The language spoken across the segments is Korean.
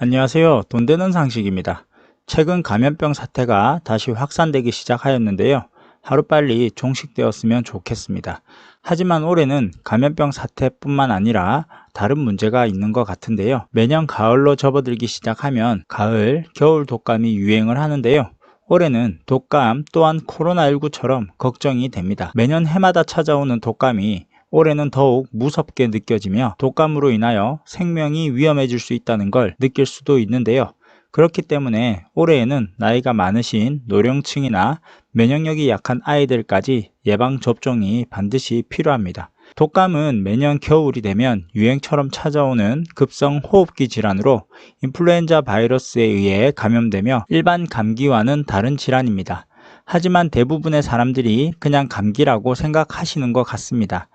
안녕하세요. 돈 되는 상식입니다. 최근 감염병 사태가 다시 확산되기 시작하였는데요. 하루빨리 종식되었으면 좋겠습니다. 하지만 올해는 감염병 사태뿐만 아니라 다른 문제가 있는 것 같은데요. 매년 가을로 접어들기 시작하면 가을, 겨울 독감이 유행을 하는데요. 올해는 독감 또한 코로나19처럼 걱정이 됩니다. 매년 해마다 찾아오는 독감이 올해는 더욱 무섭게 느껴지며 독감으로 인하여 생명이 위험해질 수 있다는 걸 느낄 수도 있는데요. 그렇기 때문에 올해에는 나이가 많으신 노령층이나 면역력이 약한 아이들까지 예방접종이 반드시 필요합니다. 독감은 매년 겨울이 되면 유행처럼 찾아오는 급성 호흡기 질환으로 인플루엔자 바이러스에 의해 감염되며 일반 감기와는 다른 질환입니다. 하지만 대부분의 사람들이 그냥 감기라고 생각하시는 것 같습니다.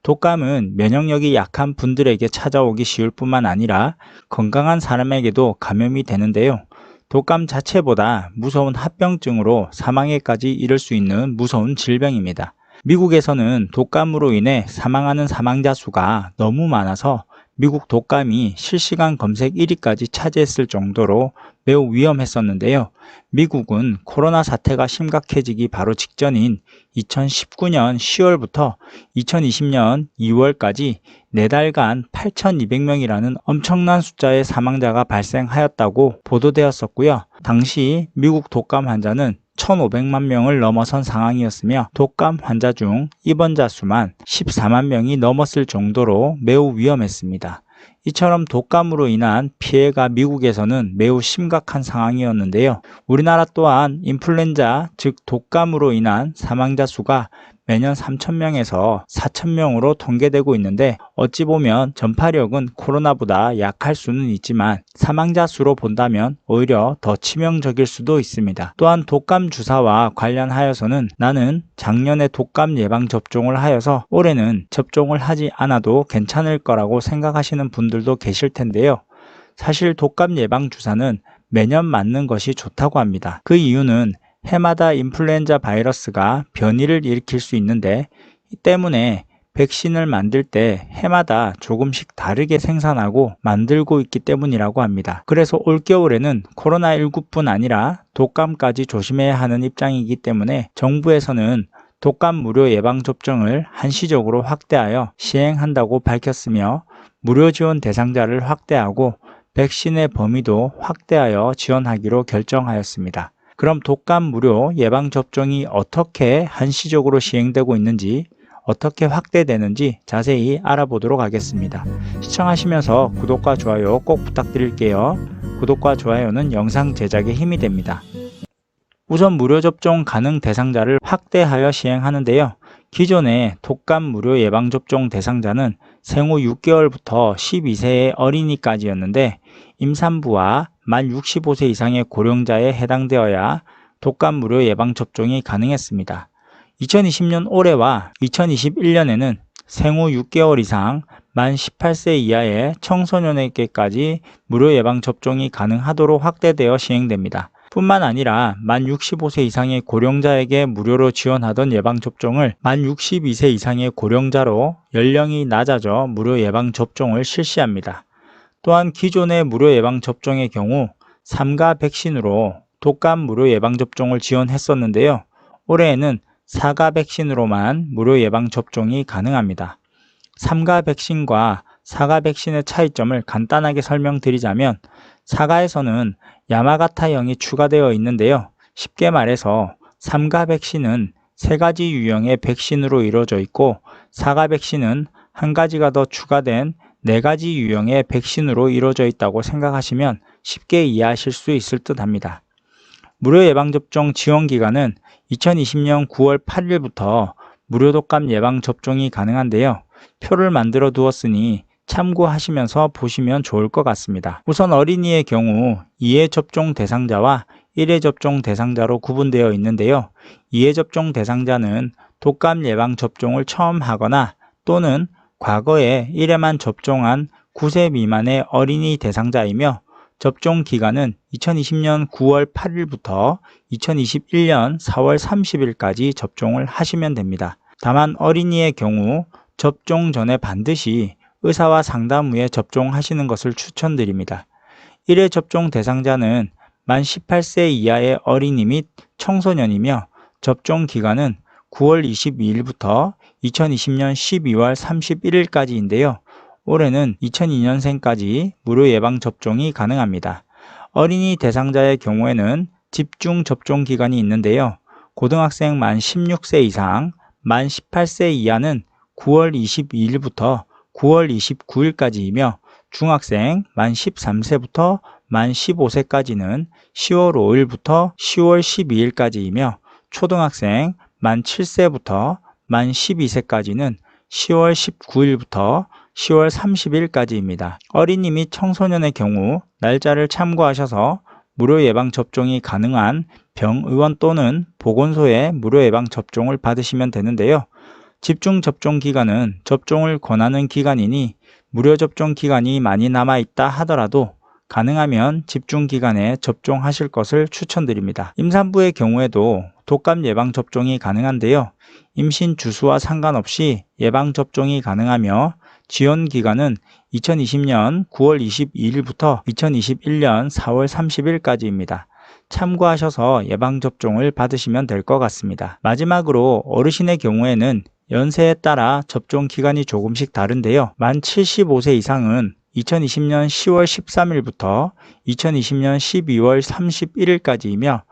독감은 면역력이 약한 분들에게 찾아오기 쉬울 뿐만 아니라 건강한 사람에게도 감염이 되는데요. 독감 자체보다 무서운 합병증으로 사망에까지 이를 수 있는 무서운 질병입니다. 미국에서는 독감으로 인해 사망하는 사망자 수가 너무 많아서 미국 독감이 실시간 검색 1위까지 차지했을 정도로 매우 위험했었는데요. 미국은 코로나 사태가 심각해지기 바로 직전인 2019년 10월부터 2020년 2월까지 4달간 8,200명이라는 엄청난 숫자의 사망자가 발생하였다고 보도되었었고요. 당시 미국 독감 환자는 1,500만 명을 넘어선 상황이었으며 독감 환자 중 입원자 수만 14만 명이 넘었을 정도로 매우 위험했습니다. 이처럼 독감으로 인한 피해가 미국에서는 매우 심각한 상황이었는데요. 우리나라 또한 인플루엔자, 즉 독감으로 인한 사망자 수가 매년 3,000명에서 4,000명으로 통계되고 있는데 어찌 보면 전파력은 코로나보다 약할 수는 있지만 사망자 수로 본다면 오히려 더 치명적일 수도 있습니다. 또한 독감 주사와 관련하여서는 나는 작년에 독감 예방 접종을 하여서 올해는 접종을 하지 않아도 괜찮을 거라고 생각하시는 분들도 계실 텐데요. 사실 독감 예방 주사는 매년 맞는 것이 좋다고 합니다. 그 이유는 해마다 인플루엔자 바이러스가 변이를 일으킬 수 있는데 이 때문에 백신을 만들 때 해마다 조금씩 다르게 생산하고 만들고 있기 때문이라고 합니다. 그래서 올겨울에는 코로나19뿐 아니라 독감까지 조심해야 하는 입장이기 때문에 정부에서는 독감 무료 예방접종을 한시적으로 확대하여 시행한다고 밝혔으며 무료 지원 대상자를 확대하고 백신의 범위도 확대하여 지원하기로 결정하였습니다. 그럼 독감 무료 예방접종이 어떻게 한시적으로 시행되고 있는지 어떻게 확대되는지 자세히 알아보도록 하겠습니다. 시청하시면서 구독과 좋아요 꼭 부탁드릴게요. 구독과 좋아요는 영상 제작에 힘이 됩니다. 우선 무료 접종 가능 대상자를 확대하여 시행하는데요. 기존의 독감 무료 예방접종 대상자는 생후 6개월부터 12세의 어린이까지였는데 임산부와 만 65세 이상의 고령자에 해당되어야 독감 무료 예방접종이 가능했습니다. 2020년 올해와 2021년에는 생후 6개월 이상 만 18세 이하의 청소년에게까지 무료 예방접종이 가능하도록 확대되어 시행됩니다. 뿐만 아니라 만 65세 이상의 고령자에게 무료로 지원하던 예방접종을 만 62세 이상의 고령자로 연령이 낮아져 무료 예방접종을 실시합니다. 또한 기존의 무료 예방접종의 경우 3가 백신으로 독감 무료 예방접종을 지원했었는데요. 올해에는 4가 백신으로만 무료 예방접종이 가능합니다. 3가 백신과 4가 백신의 차이점을 간단하게 설명드리자면 4가에서는 야마가타형이 추가되어 있는데요. 쉽게 말해서 3가 백신은 3가지 유형의 백신으로 이루어져 있고 4가 백신은 한 가지가 더 추가된 4가지 유형의 백신으로 이루어져 있다고 생각하시면 쉽게 이해하실 수 있을 듯 합니다. 무료 예방접종 지원기간은 2020년 9월 8일부터 무료 독감 예방접종이 가능한데요. 표를 만들어 두었으니 참고하시면서 보시면 좋을 것 같습니다. 우선 어린이의 경우 2회 접종 대상자와 1회 접종 대상자로 구분되어 있는데요. 2회 접종 대상자는 독감 예방 접종을 처음 하거나 또는 과거에 1회만 접종한 9세 미만의 어린이 대상자이며 접종 기간은 2020년 9월 8일부터 2021년 4월 30일까지 접종을 하시면 됩니다. 다만 어린이의 경우 접종 전에 반드시 의사와 상담 후에 접종하시는 것을 추천드립니다. 1회 접종 대상자는 만 18세 이하의 어린이 및 청소년이며 접종 기간은 9월 22일부터 2020년 12월 31일까지인데요. 올해는 2002년생까지 무료 예방접종이 가능합니다. 어린이 대상자의 경우에는 집중 접종 기간이 있는데요. 고등학생 만 16세 이상, 만 18세 이하는 9월 22일부터 9월 29일까지이며 중학생 만 13세부터 만 15세까지는 10월 5일부터 10월 12일까지이며 초등학생 만 7세부터 만 12세까지는 10월 19일부터 10월 30일까지입니다. 어린이 및 청소년의 경우 날짜를 참고하셔서 무료 예방접종이 가능한 병의원 또는 보건소에 무료 예방접종을 받으시면 되는데요. 집중 접종 기간은 접종을 권하는 기간이니 무료 접종 기간이 많이 남아있다 하더라도 가능하면 집중 기간에 접종하실 것을 추천드립니다. 임산부의 경우에도 독감 예방접종이 가능한데요. 임신 주수와 상관없이 예방접종이 가능하며 지원 기간은 2020년 9월 22일부터 2021년 4월 30일까지입니다. 참고하셔서 예방접종을 받으시면 될 것 같습니다. 마지막으로 어르신의 경우에는 연세에 따라 접종 기간이 조금씩 다른데요. 만 75세 이상은 2020년 10월 13일부터 2020년 12월 31일까지이며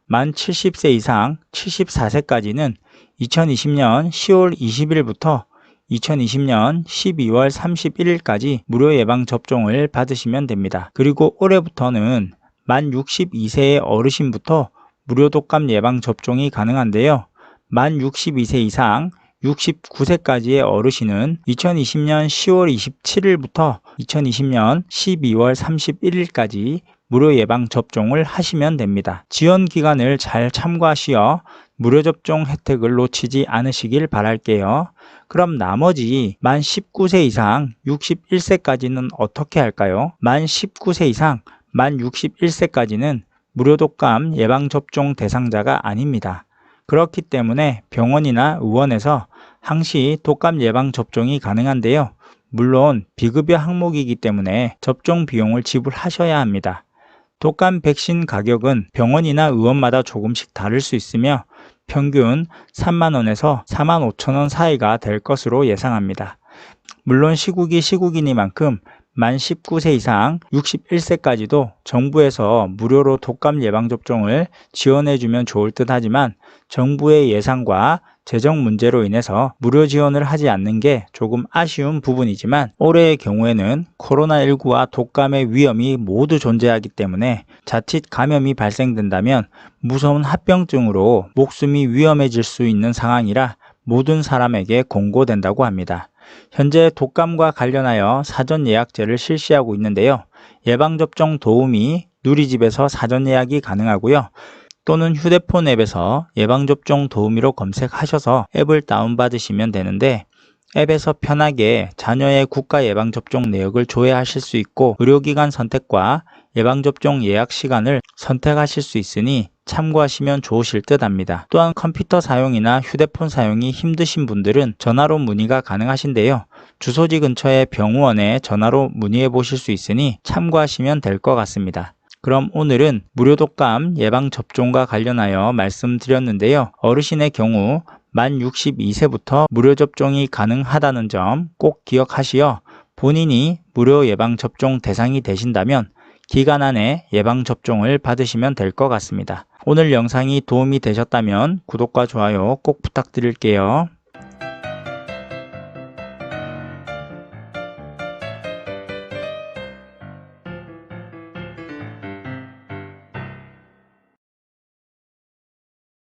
만 70세 이상 74세까지는 2020년 10월 20일부터 2020년 12월 31일까지 무료 예방접종을 받으시면 됩니다. 그리고 올해부터는 만 62세의 어르신부터 무료 독감 예방접종이 가능한데요. 만 62세 이상 69세까지의 어르신은 2020년 10월 27일부터 2020년 12월 31일까지 무료 예방접종을 하시면 됩니다. 지원 기간을 잘 참고하시어 무료 접종 혜택을 놓치지 않으시길 바랄게요. 그럼 나머지 만 19세 이상 61세까지는 어떻게 할까요? 만 19세 이상 만 61세까지는 무료 독감 예방접종 대상자가 아닙니다. 그렇기 때문에 병원이나 의원에서 항시 독감 예방접종이 가능한데요. 물론 비급여 항목이기 때문에 접종 비용을 지불하셔야 합니다. 독감 백신 가격은 병원이나 의원마다 조금씩 다를 수 있으며 평균 3만원에서 4만 5천원 사이가 될 것으로 예상합니다. 물론 시국이 시국이니만큼 만 19세 이상 61세까지도 정부에서 무료로 독감 예방접종을 지원해주면 좋을 듯 하지만 정부의 예산과 재정 문제로 인해서 무료 지원을 하지 않는 게 조금 아쉬운 부분이지만 올해의 경우에는 코로나19와 독감의 위험이 모두 존재하기 때문에 자칫 감염이 발생된다면 무서운 합병증으로 목숨이 위험해질 수 있는 상황이라 모든 사람에게 공고된다고 합니다. 현재 독감과 관련하여 사전 예약제를 실시하고 있는데요. 예방접종 도우미 누리집에서 사전 예약이 가능하고요. 또는 휴대폰 앱에서 예방접종 도우미로 검색하셔서 앱을 다운받으시면 되는데 앱에서 편하게 자녀의 국가 예방접종 내역을 조회하실 수 있고 의료기관 선택과 예방접종 예약 시간을 선택하실 수 있으니 참고하시면 좋으실 듯 합니다. 또한 컴퓨터 사용이나 휴대폰 사용이 힘드신 분들은 전화로 문의가 가능하신데요. 주소지 근처의 병원에 전화로 문의해 보실 수 있으니 참고하시면 될 것 같습니다. 그럼 오늘은 무료 독감 예방접종과 관련하여 말씀드렸는데요. 어르신의 경우 만 62세부터 무료 접종이 가능하다는 점 꼭 기억하시어 본인이 무료 예방접종 대상이 되신다면 기간 안에 예방접종을 받으시면 될 것 같습니다. 오늘 영상이 도움이 되셨다면 구독과 좋아요 꼭 부탁드릴게요.